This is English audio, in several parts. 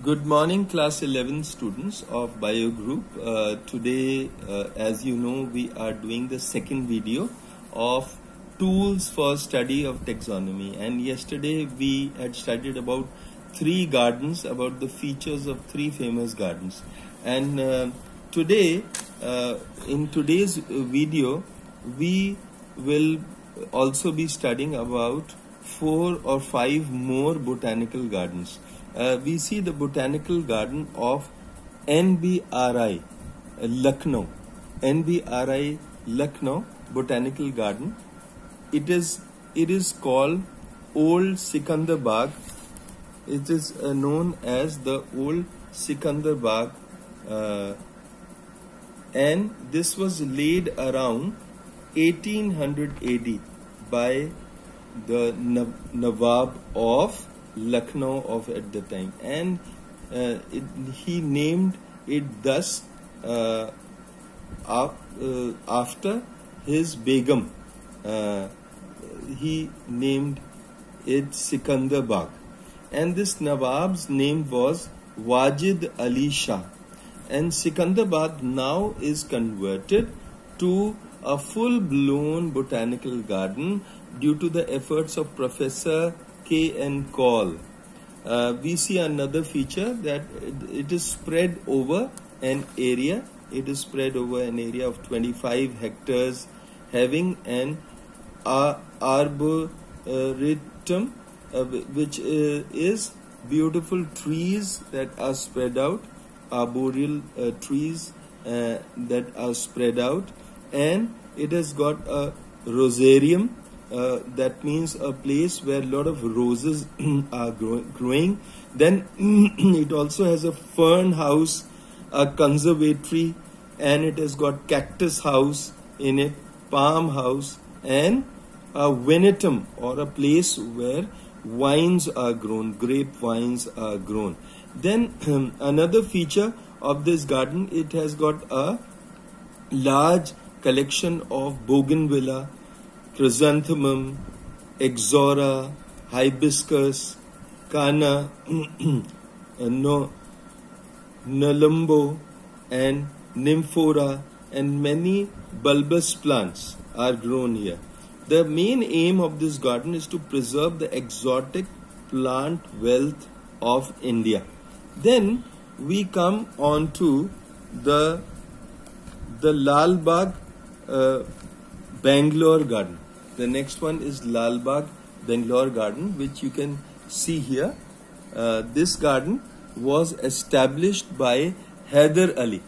Good morning, class 11 students of Bio Group. Today, as you know, we are doing the second video of tools for study of taxonomy. And yesterday we had studied about three gardens, about the features of three famous gardens. And today, in today's video, we will also be studying about 4 or 5 more botanical gardens. We see the botanical garden of NBRI Lucknow. NBRI Lucknow Botanical Garden. It is called Old Sikandar Bagh. It is known as the Old Sikandar Bagh, and this was laid around 1800 AD by the Nawab of Lucknow of at the time, and he named it thus after his Begum. He named it Sikandar Bagh, and this Nawab's name was Wajid Ali Shah, and Sikandar Bagh now is converted to a full-blown botanical garden due to the efforts of Professor K.N. Kaul. We see another feature that it is spread over an area. It is spread over an area of 25 hectares, having an arboretum, which is beautiful trees that are spread out, arboreal trees that are spread out, and it has got a rosarium. That means a place where a lot of roses are growing. Then it also has a fern house, a conservatory, and it has got cactus house in it, palm house, and a venetum, or a place where wines are grown, grape vines are grown. Then another feature of this garden, it has got a large collection of bougainvillea, chrysanthemum, exora, hibiscus, canna, nelumbo, and nymphora, and many bulbous plants are grown here. The main aim of this garden is to preserve the exotic plant wealth of India. Then we come on to the Lal Bagh Bangalore Garden. The next one is Lal Bagh Bangalore Garden, which you can see here. This garden was established by Haider Ali.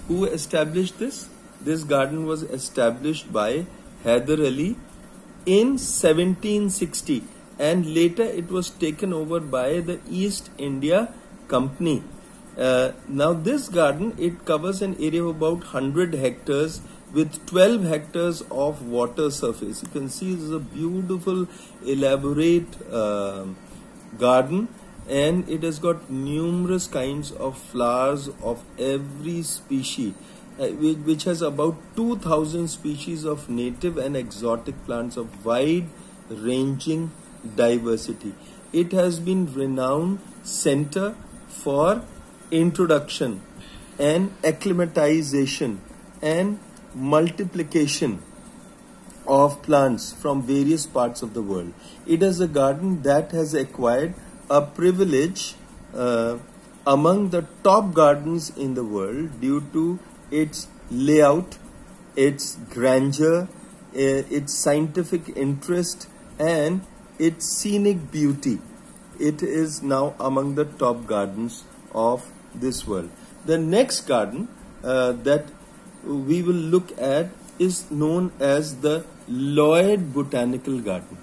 Who established this? This garden was established by Haider Ali in 1760, and later it was taken over by the East India Company. Now this garden, it covers an area of about 100 hectares with 12 hectares of water surface. You can see this is a beautiful, elaborate garden, and it has got numerous kinds of flowers of every species, which has about 2,000 species of native and exotic plants of wide-ranging diversity. It has been renowned center for introduction and acclimatization and multiplication of plants from various parts of the world. It is a garden that has acquired a privilege among the top gardens in the world due to its layout, its grandeur, its scientific interest, and its scenic beauty. It is now among the top gardens of this world. The next garden that we will look at is known as the Lloyd Botanical Garden,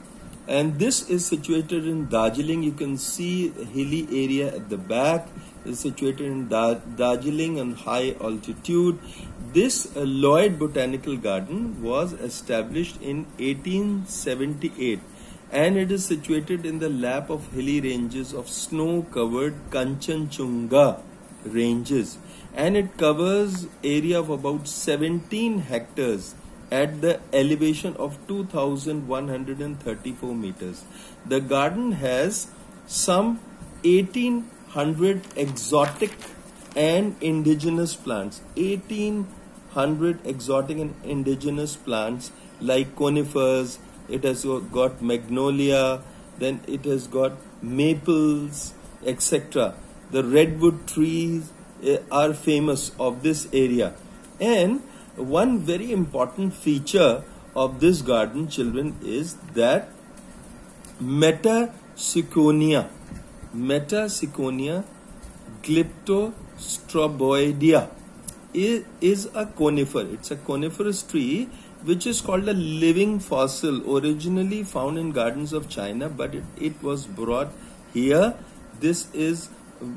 and this is situated in Darjeeling. You can see the hilly area at the back. Is situated in Darjeeling on high altitude. This Lloyd Botanical Garden was established in 1878, and it is situated in the lap of hilly ranges of snow-covered Kanchenjunga ranges, and it covers area of about 17 hectares at the elevation of 2,134 meters. The garden has some 18 1,800 exotic and indigenous plants. 1,800 exotic and indigenous plants like conifers. It has got magnolia, then it has got maples, etc. The redwood trees are famous of this area. And one very important feature of this garden, children, is that Metaciconia glyptostroboidea is a conifer. It's a coniferous tree which is called a living fossil, originally found in gardens of China, but it was brought here. This is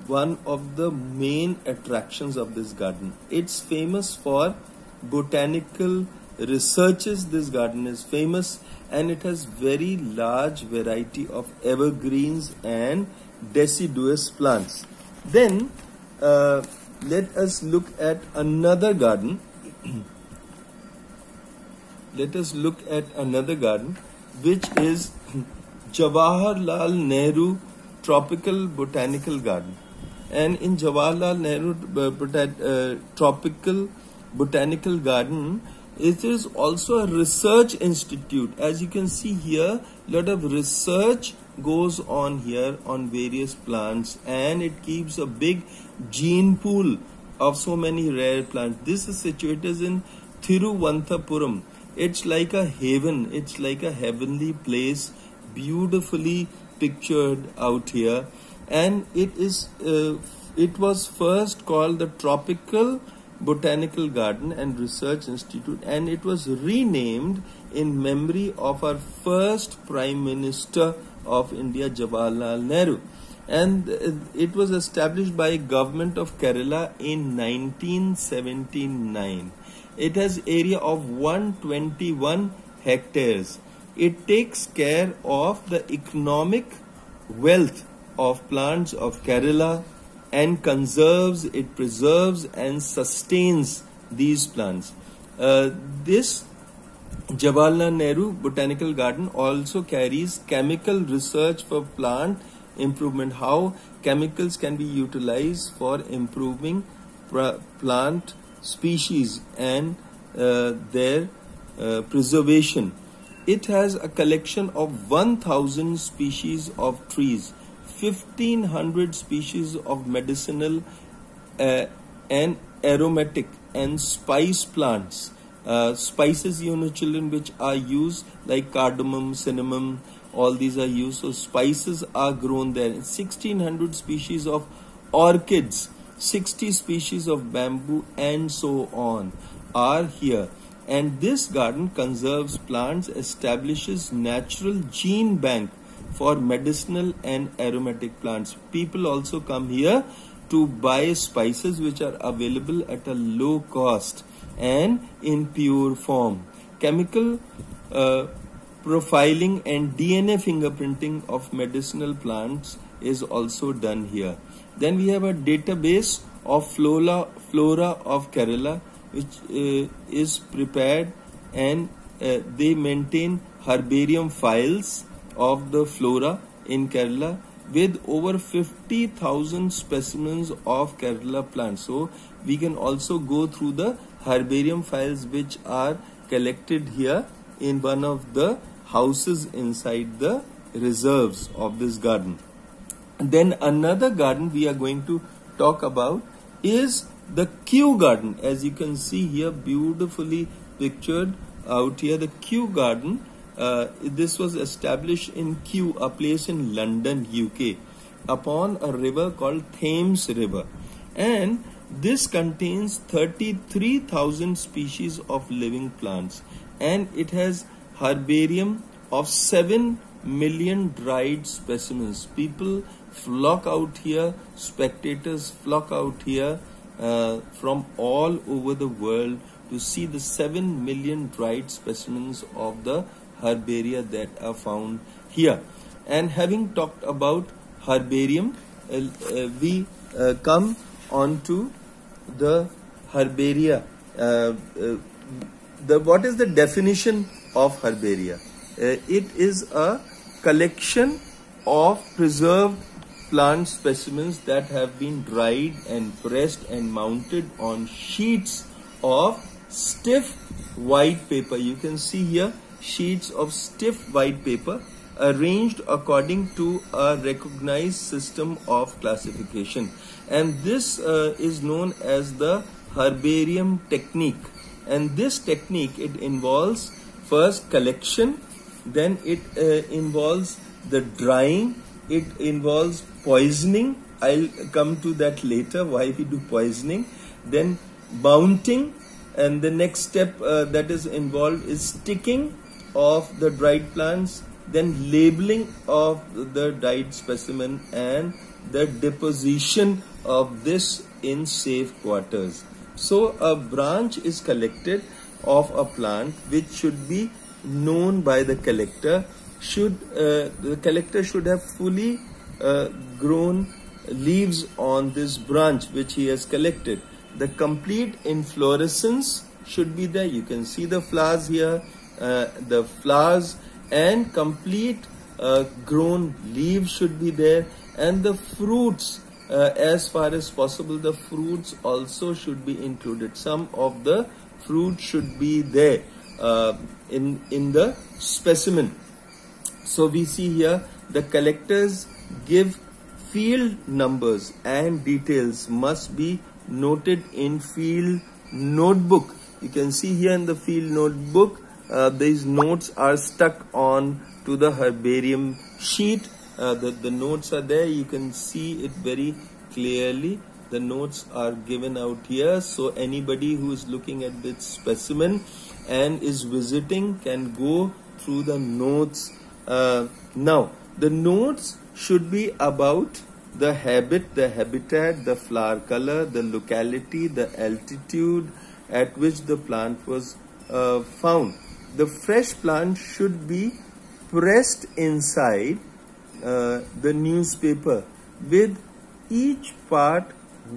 one of the main attractions of this garden. It's famous for botanical researches. This garden is famous, and it has very large variety of evergreens and deciduous plants. Then let us look at another garden. Let us look at another garden, which is Jawaharlal Nehru Tropical Botanical Garden. And in Jawaharlal Nehru Tropical Botanical Garden, it is also a research institute. As you can see here, a lot of research goes on here on various plants, and it keeps a big gene pool of so many rare plants. This is situated in Thiruvananthapuram. It's like a haven, it's like a heavenly place, beautifully pictured out here. And it was first called the Tropical Botanical Garden and Research Institute, and it was renamed in memory of our first Prime Minister of India, Jawaharlal Nehru. And it was established by government of Kerala in 1979. It has area of 121 hectares. It takes care of the economic wealth of plants of Kerala and conserves, it preserves and sustains these plants. This Jawaharlal Nehru Botanical Garden also carries chemical research for plant improvement, how chemicals can be utilized for improving plant species and their preservation. It has a collection of 1,000 species of trees, 1,500 species of medicinal and aromatic and spice plants. Spices, children, which are used like cardamom, cinnamon, all these are used. So spices are grown there. 1,600 species of orchids, 60 species of bamboo, and so on are here. And this garden conserves plants, establishes natural gene bank for medicinal and aromatic plants. People also come here to buy spices which are available at a low cost and in pure form. Chemical profiling and DNA fingerprinting of medicinal plants is also done here. Then we have a database of flora of Kerala, which is prepared, and they maintain herbarium files of the flora in Kerala with over 50,000 specimens of Kerala plants. So we can also go through the herbarium files which are collected here in one of the houses inside the reserves of this garden. Then another garden we are going to talk about is the Kew Garden. As you can see here, beautifully pictured out here, the Kew Garden. This was established in Kew, a place in London, UK, upon a river called Thames River. And this contains 33,000 species of living plants, and it has herbarium of 7 million dried specimens. People flock out here, spectators flock out here from all over the world to see the 7 million dried specimens of the herbaria that are found here. And having talked about herbarium, we come on to the herbaria. What is the definition of herbaria? It is a collection of preserved plant specimens that have been dried and pressed and mounted on sheets of stiff white paper. You can see here sheets of stiff white paper arranged according to a recognized system of classification, and this is known as the herbarium technique. And this technique, it involves first collection, then it involves the drying, it involves poisoning. I'll come to that later, why we do poisoning. Then mounting, and the next step that is involved is sticking of the dried plants, then labeling of the dried specimen, and the deposition of this in safe quarters. So a branch is collected of a plant which should be known by the collector. The collector should have fully grown leaves on this branch which he has collected. The complete inflorescence should be there. You can see the flowers here, the flowers and complete grown leaves should be there, and the fruits, as far as possible, the fruits also should be included. Some of the fruit should be there in the specimen. So we see here the collectors give field numbers and details must be noted in field notebook. You can see here in the field notebook, these notes are stuck on to the herbarium sheet. The notes are there. You can see it very clearly. The notes are given out here, so anybody who is looking at this specimen and is visiting can go through the notes. Now the notes should be about the habit, the habitat, the flower color, the locality, the altitude at which the plant was found. The fresh plant should be pressed inside the newspaper with each part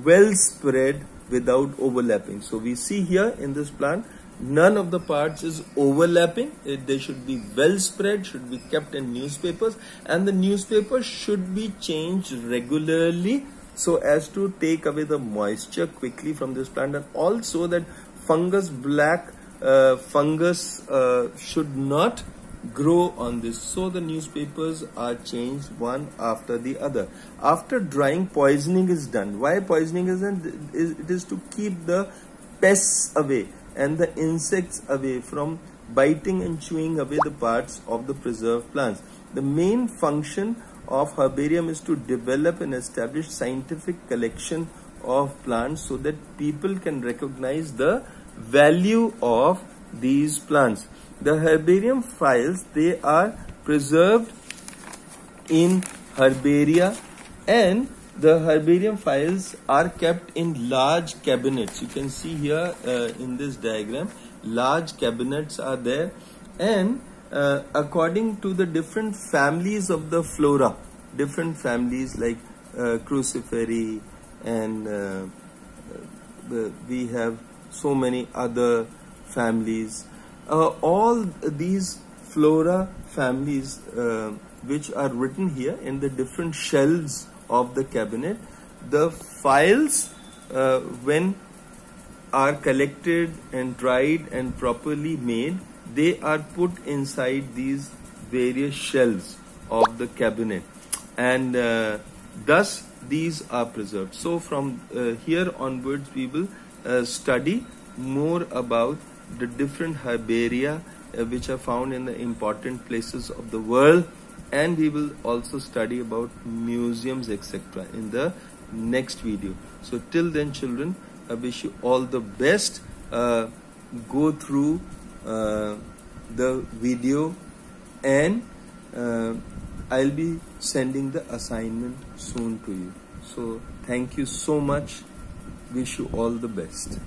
well spread without overlapping. So we see here in this plant, none of the parts is overlapping. They should be well spread, should be kept in newspapers, and the newspaper should be changed regularly so as to take away the moisture quickly from this plant, and also that fungus, black fungus should not grow on this. So the newspapers are changed one after the other. After drying, poisoning is done. Why poisoning is done? It is to keep the pests away and the insects away from biting and chewing away the parts of the preserved plants. The main function of herbarium is to develop and establish scientific collection of plants so that people can recognize the value of these plants. The herbarium files, they are preserved in herbaria, and the herbarium files are kept in large cabinets. You can see here in this diagram, large cabinets are there, and according to the different families of the flora, different families like cruciferae, and we have so many other families. All these flora families which are written here in the different shelves of the cabinet, the files when are collected and dried and properly made, they are put inside these various shelves of the cabinet, and thus these are preserved. So from here onwards we will study more about the different herbaria which are found in the important places of the world, and we will also study about museums, etc. in the next video. So till then, children, I wish you all the best. Go through the video, and I'll be sending the assignment soon to you. So thank you so much. Wish you all the best.